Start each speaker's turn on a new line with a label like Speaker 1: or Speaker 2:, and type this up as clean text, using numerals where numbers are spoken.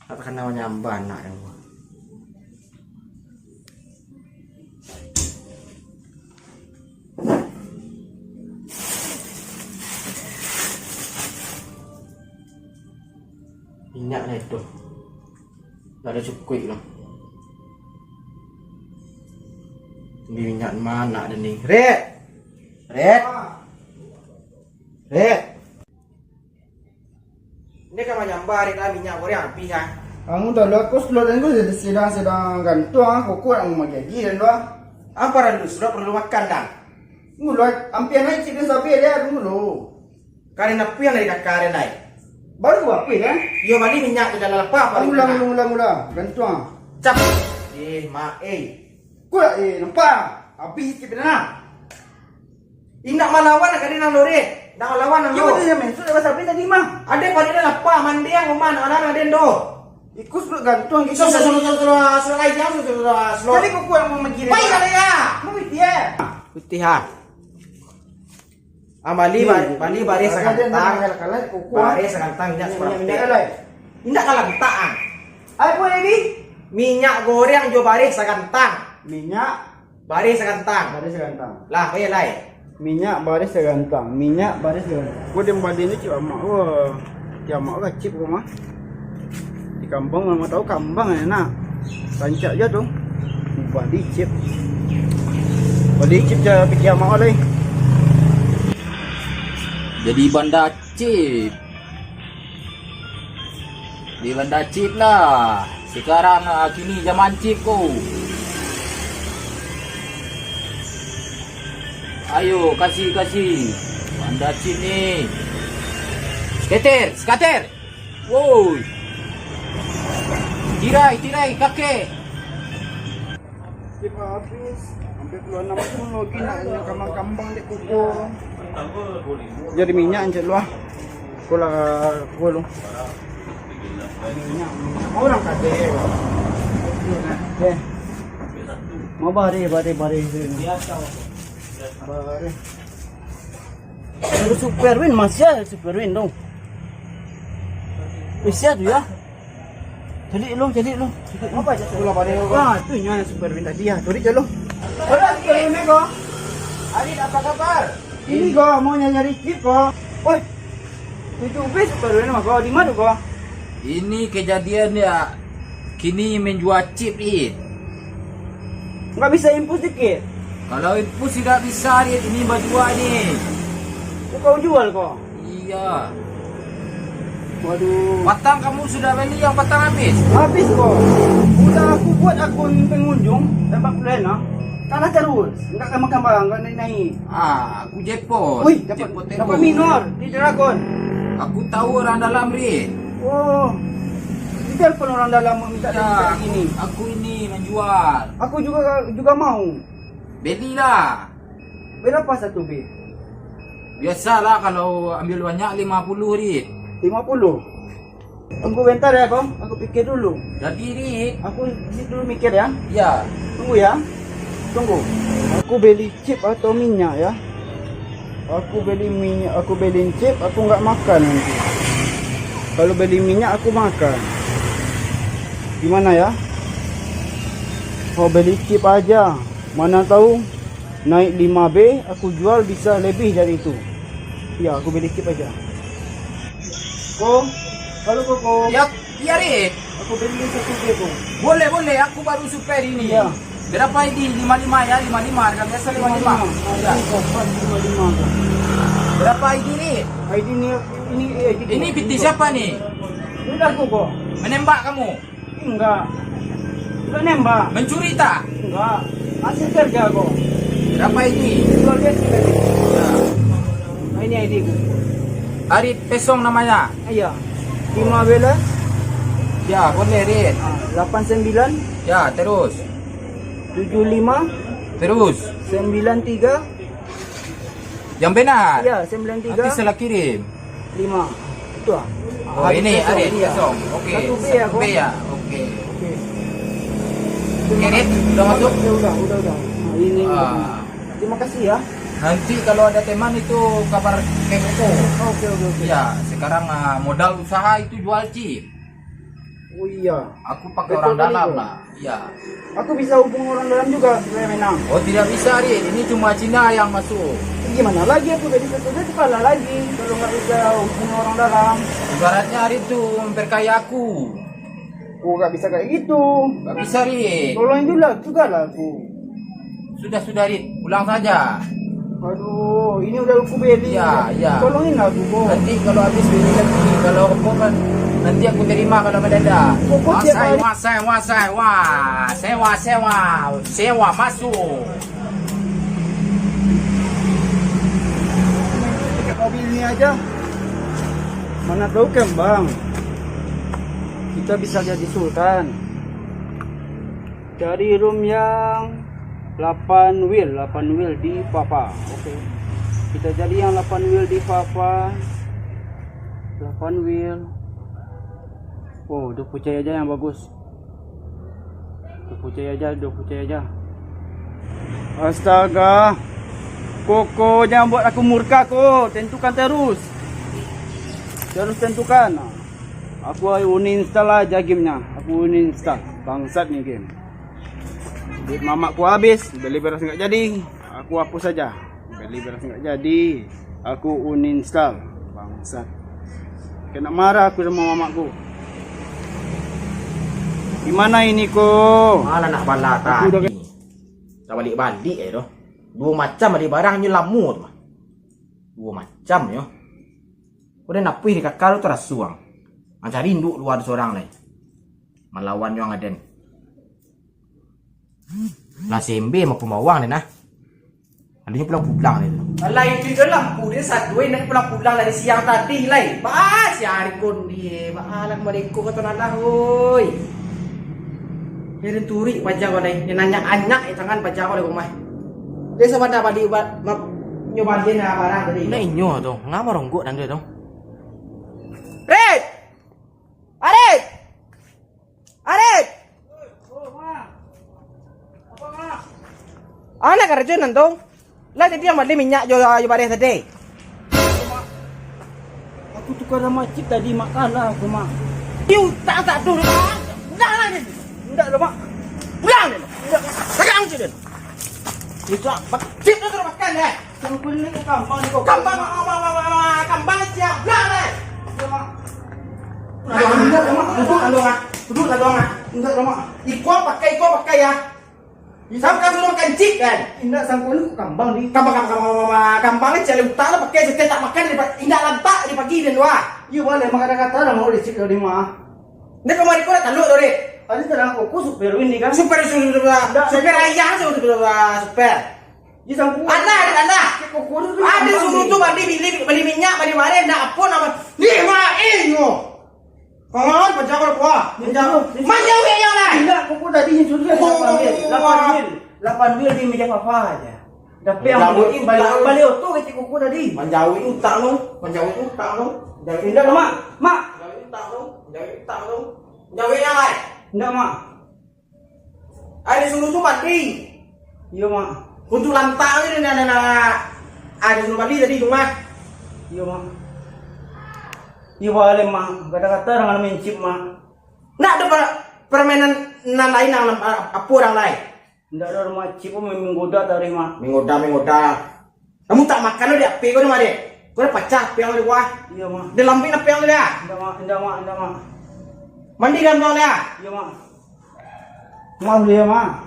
Speaker 1: Katakan namanya Mbana yang gua. Minyaknya itu gak ada cukup loh. Minyak mana ada nih? Red. Ini kan menyambar kita minyak goreng api kan?
Speaker 2: Ang udah lakus lo dan gue sedang gantung aku kurang mau jadi dan doa.
Speaker 1: Apa randu sudah perlu makan dan?
Speaker 2: Mulai ampian aja cikin sapi dia dulu.
Speaker 1: Kalian apa yang dari kakak naik?
Speaker 2: Baru gua api kan?
Speaker 1: Yo balik minyak ke dalam apa?
Speaker 2: Ulang gantung.
Speaker 1: Cap.
Speaker 2: Kula nampak api cikin na.
Speaker 1: Indak malawan kali nang lori. Ndak lawan nang
Speaker 2: Yo
Speaker 1: lo.
Speaker 2: betul ya men, sudah sapi tadi mah.
Speaker 1: Ada pada dalam apa mandi yang mana ada den do.
Speaker 2: Ikut lo gantung gitu.
Speaker 1: Sudah lagi jam sudah.
Speaker 2: Kali kok kurang mau menjadi.
Speaker 1: Pai kali ya.
Speaker 2: Mau dia.
Speaker 1: Putih ha. Amali baris sakantang. Baris sakantang minyak seperti. Indak kalah betaan.
Speaker 2: Apa ini?
Speaker 1: Minyak goreng jo baris sakantang.
Speaker 2: Minyak
Speaker 1: Baris sakantang.
Speaker 2: baris gantang.
Speaker 1: Lah kaya lai.
Speaker 2: Minyak baris gantang. Gua dem balik ni cik mak gua. Dia mak gua cip gua mah. Di kampung mah tahu kambang enak. Tancak je tu. Balik cip. Balik cip je pikir mak lagi.
Speaker 3: Jadi bandar chip. Di bandar chip lah. Sekarang kini zaman chip ko. Ayo kasih. Bandar chip ni. Skater. Woi. Tirai kakek.
Speaker 2: Cip habis. Hampir keluar 60 lagi nak kambang-kambang dek kuku. Jadi minyak encik luah. Kula lu. Minyak. Orang kata. Okey. Mau bari. Biasa. Bari. Ada Superwin masih ada Superwin dong. Bisa tu ya. Jadi lu. Apa aja tu? Wah, tu nya Superwin tadi ya. Tadi je lu. Ada Superwin ni kau.
Speaker 1: Adit apa kabar?
Speaker 2: Ini kau mau nyari chip kau. Oi. Itu bes Superwin mah kau di mana kau?
Speaker 3: Ini kejadian ya. Kini menjual chip ni.
Speaker 2: Enggak bisa impus dikit.
Speaker 3: Kalau itu tidak bisa ni, ini baju ni.
Speaker 2: Kau jual kau.
Speaker 3: Iya.
Speaker 2: Waduh.
Speaker 3: Patang kamu sudah beli yang patang habis.
Speaker 2: Habis kau. Udah aku buat akun pengunjung tempat plena. Kalah terus. Enggak kembang, enggak naik.
Speaker 3: Aku jackpot.
Speaker 2: Wih, dapat minor di Dragon.
Speaker 3: Aku tahu orang dalam ni.
Speaker 2: Oh. Di telepon orang dalam minta
Speaker 3: Ya,
Speaker 2: ini.
Speaker 3: aku ini menjual.
Speaker 2: Aku juga mau.
Speaker 3: Belilah.
Speaker 2: Berapa satu bit?
Speaker 3: Biasalah kalau ambil banyak 50 rit.
Speaker 2: 50. Tunggu bentar ya, Kong. Aku pikir dulu.
Speaker 3: Jadi rit.
Speaker 2: Aku dulu mikir ya.
Speaker 3: Ya.
Speaker 2: Tunggu ya. Tunggu. Aku beli chip atau minyak ya. Aku beli minyak, aku beli chip, aku nggak makan nanti. Kalau beli minyak aku makan. Gimana ya? Oh beli chip aja. Mana tahu naik 5B aku jual bisa lebih dari itu. Ya aku beli chip aja. Kong, halo Kong.
Speaker 3: Ya, iya rit.
Speaker 2: Aku beli satu B Kong.
Speaker 3: Boleh. Aku baru super ini.
Speaker 2: Ya.
Speaker 3: Berapa ini? 55 ya, 55. Harga biasa 55. Ya.
Speaker 2: 55.
Speaker 3: Berapa ID rit?
Speaker 2: ID ini
Speaker 3: Ini binti siapa nih?
Speaker 2: Ini aku kok.
Speaker 3: Menembak kamu?
Speaker 2: Enggak. Enggak nembak.
Speaker 3: Mencuri tak?
Speaker 2: Enggak. Hasil kerja kok.
Speaker 3: Berapa ini?
Speaker 2: Jual dia sih.
Speaker 3: Ya.
Speaker 2: Nah, ini ID ku.
Speaker 3: Arit Pesong namanya.
Speaker 2: Iya. 5 bela.
Speaker 3: Ya, boleh rit.
Speaker 2: 89
Speaker 3: Ya, terus.
Speaker 2: 75
Speaker 3: Terus
Speaker 2: 93.
Speaker 3: yang benar.
Speaker 2: Ya,
Speaker 3: Nanti
Speaker 2: 93
Speaker 3: salah kirim.
Speaker 2: 5. Itu ah.
Speaker 3: Oh ini
Speaker 2: Kosong,
Speaker 3: Arit
Speaker 2: iya.
Speaker 3: kosong. Oke.
Speaker 2: 1B ya,
Speaker 3: 1B
Speaker 2: kok?
Speaker 3: ya. Oke.
Speaker 2: Oke.
Speaker 3: Oke, Rit, udah masuk?
Speaker 2: Udah. Nah, ini.
Speaker 3: Ah.
Speaker 2: Terima kasih ya.
Speaker 3: Nanti kalau ada teman itu kabar kepo.
Speaker 2: Oke.
Speaker 3: Ya, sekarang modal usaha itu jual chip.
Speaker 2: Oh iya.
Speaker 3: Aku pakai
Speaker 2: Betul
Speaker 3: orang
Speaker 2: tadi,
Speaker 3: dalam
Speaker 2: Bro.
Speaker 3: lah. Ya.
Speaker 2: Aku bisa hubung orang dalam juga supaya menang.
Speaker 3: Oh tidak bisa, Rit. Ini cuma Cina yang masuk.
Speaker 2: Gimana lagi aku udah bisa saja kalah lagi kalau nggak bisa hubung orang dalam.
Speaker 3: Ibaratnya Rit tuh memperkaya aku.
Speaker 2: Aku nggak bisa kayak gitu.
Speaker 3: Gak bisa, Rit.
Speaker 2: Tolongin juga lah aku.
Speaker 3: Sudah, Rit. Pulang saja.
Speaker 2: Aduh, ini udah aku beli.
Speaker 3: Iya.
Speaker 2: Tolongin aku, Bo.
Speaker 3: Nanti kalau habis beli lagi, kalau aku kan nanti aku terima kalau mendadak.
Speaker 2: Pokok tiap hari.
Speaker 3: Sewa masuk.
Speaker 2: Pakai mobil ini aja. Mana tahu kan, Bang? Kita bisa jadi sultan. Cari room yang 8 wheel di Papa. Oke. Kita jadi yang 8 wheel di Papa. 8 wheel. Oh, 20 cahaya aja yang bagus. 20 cahaya aja. Astaga. Koko, jangan buat aku murka, kok. Tentukan terus. Tentukan. Aku uninstall aja gamenya. Aku uninstall. Bangsat nih game. Duit mamaku habis, beli beras nggak jadi. Aku hapus saja. Beli beras nggak jadi. Aku uninstall. Bangsat. Kena marah aku sama mamaku. Gimana ini kok?
Speaker 1: Malah nak bala
Speaker 2: Aku udah
Speaker 1: tadi. Tak balik-balik tu. Dua macam ada barangnya lamu tu. Dua macam yo. Kau dah napui di kakak tu terasuang. Macam rindu luar seorang lain. Melawan yang ada. Lah sembe mau pemawang ni nah. Adanya pulang ni. Alah yang di dalam lampu dia satu nak pulang dari siang tadi lai. Ba siang kon dia. Ba alang mereka kata nalah oi. Heran turi baca kau ni. Yang nanya tangan baca kau di rumah. Dia sama dah balik nyoba dia nak barang tadi.
Speaker 3: Nah inyo tu, ngapa ronggok nanti tu?
Speaker 1: Red! Arit! Anak kerja nantong. Lah jadi yang beli minyak jo barang tadi.
Speaker 2: Aku tukar sama Cip tadi mak kalah aku mak.
Speaker 1: You tak dulu. Dah ni.
Speaker 2: Enggak loh mak.
Speaker 1: Pulang ni. Sekarang je. Itu apa? Cip tu terus makan deh.
Speaker 2: Yang beli ke kampung ni kok.
Speaker 1: Kambang siap. Pulang deh.
Speaker 2: Ya mak.
Speaker 1: Enggak mak. Duduk mak.
Speaker 2: Enggak loh mak.
Speaker 1: Ikut pakai ya. Sam kamu mau makan cip kan?
Speaker 2: Enggak sangkut ni kambang ni.
Speaker 1: Kambangnya cari utara pakai setiap tak makan indah lantak di pagi dan dua.
Speaker 2: Ya boleh mak kata lah mau dicip dari mak.
Speaker 1: Ini kemarin kau dah taluk tu dek.
Speaker 2: Ada terang aku super ini kan.
Speaker 1: Super ayah super.
Speaker 2: Ya sangkut.
Speaker 1: Ada.
Speaker 2: Kok
Speaker 1: Ada suruh tu beli minyak beli mana nak apa nama? Ni inyo. Kawan baca kau kuah. Mana yang lain?
Speaker 2: Enggak, kok tadi yang sudah 8 mil di meja papa aja. Tapi yang balik auto kecil kuku tadi.
Speaker 1: Menjauhi utang lu.
Speaker 2: Enggak mak.
Speaker 1: Menjauhi utang lu. Menjauhi yang lain.
Speaker 2: Enggak mak.
Speaker 1: Ada suruh tu mandi.
Speaker 2: Iya mak.
Speaker 1: Untuk lantak ni ada suruh mandi tadi rumah.
Speaker 2: Iya mak. Iya boleh mak. Kata-kata orang main chip mak.
Speaker 1: Nak ada permainan lain apa orang lain.
Speaker 2: Enggak ada rumah chip pun menggoda tadi mak.
Speaker 1: Menggoda. Kamu tak makan lu dia pe kau ni mah dia. Kau dah pacah pe yang lu wah.
Speaker 2: Iya mak.
Speaker 1: Dia lambing apa yang lu dia?
Speaker 2: Enggak mak.
Speaker 1: Mandi kan kau dia?
Speaker 2: Iya mak. Mau dia mak.